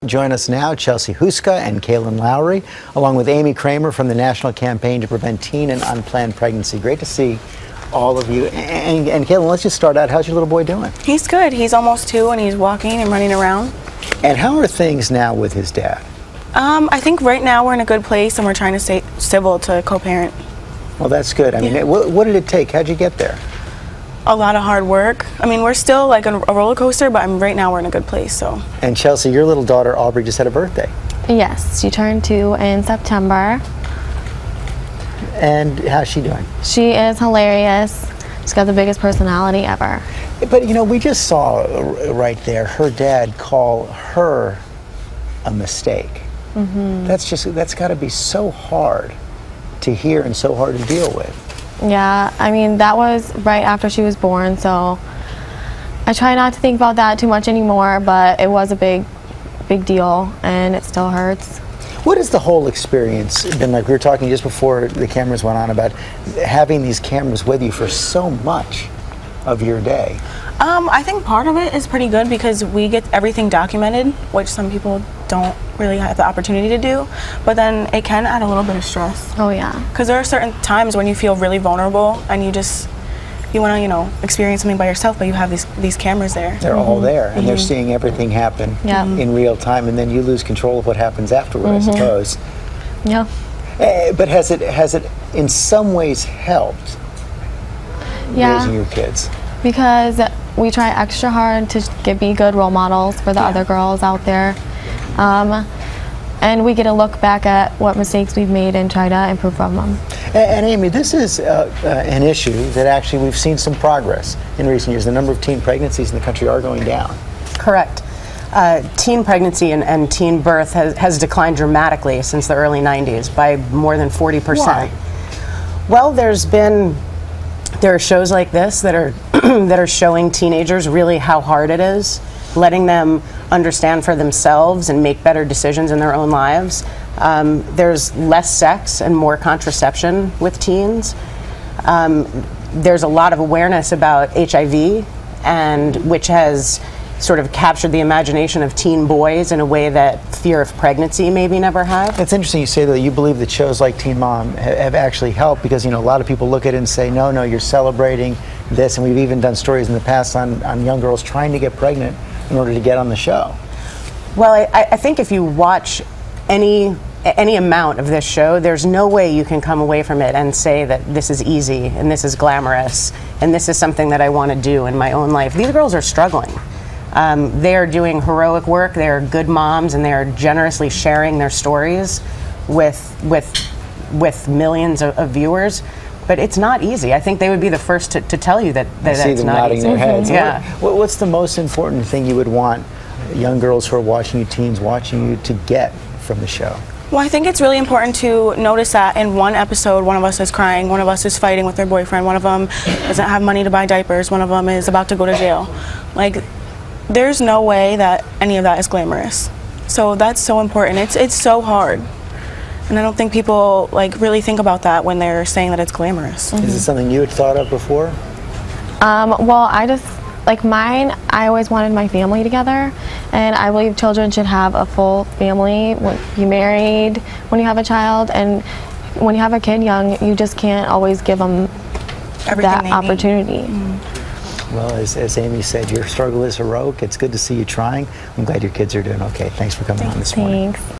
Join us now, Chelsea Houska and Kaylin Lowry, along with Amy Kramer from the National Campaign to Prevent Teen and Unplanned Pregnancy. Great to see all of you. And Kaylin, let's just start out. How's your little boy doing? He's good. He's almost 2 and he's walking and running around. And how are things now with his dad? I think right now we're in a good place and we're trying to stay civil to co-parent. Well, that's good. I mean, what did it take? How'd you get there? A lot of hard work. I mean, we're still like a roller coaster, but right now we're in a good place. So. And Chelsea, your little daughter Aubrey just had a birthday. Yes, she turned 2 in September. And how's she doing? She is hilarious. She's got the biggest personality ever. But you know, we just saw right there her dad call her a mistake. Mm-hmm. That's got to be so hard to hear and so hard to deal with. Yeah, I mean, that was right after she was born, so I try not to think about that too much anymore, but it was a big deal, and it still hurts. What has the whole experience been like? We were talking just before the cameras went on about having these cameras with you for so much of your day. I think part of it is pretty good because we get everything documented, which some people don't really have the opportunity to do, but then it can add a little bit of stress. Oh yeah. Because there are certain times when you feel really vulnerable and you want to, you know, experience something by yourself, but you have these cameras there. They're all there, and they're seeing everything happen in real time, and then you lose control of what happens afterward, I suppose. Yeah. But has it in some ways helped raising your kids? Because we try extra hard to be good role models for the other girls out there. And we get to look back at what mistakes we've made and try to improve from them. And Amy, this is an issue that actually we've seen some progress in recent years. The number of teen pregnancies in the country are going down. Correct. Teen pregnancy and teen birth has declined dramatically since the early 90s by more than 40%. Why? Well, there are shows like this that are that are showing teenagers really how hard it is, letting them understand for themselves and make better decisions in their own lives. There's less sex and more contraception with teens. There's a lot of awareness about HIV, and which has sort of captured the imagination of teen boys in a way that fear of pregnancy maybe never had. It's interesting you say that you believe that shows like Teen Mom have actually helped, because, you know, a lot of people look at it and say, no, you're celebrating this, and we've even done stories in the past on young girls trying to get pregnant in order to get on the show. Well, I think if you watch any amount of this show, there's no way you can come away from it and say that this is easy and this is glamorous and this is something that I want to do in my own life. These girls are struggling. They are doing heroic work, they are good moms, and they are generously sharing their stories with millions of viewers. But it's not easy. I think they would be the first to tell you that it's not easy. I see them nodding their heads. Yeah. What's the most important thing you would want young girls who are watching you, teens watching you, to get from the show? Well, I think it's really important to notice that in one episode, one of us is crying, one of us is fighting with their boyfriend, one of them doesn't have money to buy diapers, one of them is about to go to jail. Like, there's no way that any of that is glamorous. So that's so important. It's so hard. And I don't think people really think about that when they're saying that it's glamorous. Is it something you had thought of before? Well, I just, mine, I always wanted my family together, and I believe children should have a full family, be married when you have a child, and when you have a kid young, you just can't always give them that opportunity. Well, as Amy said, your struggle is heroic. It's good to see you trying. I'm glad your kids are doing okay. Thanks for coming on this morning. Thanks.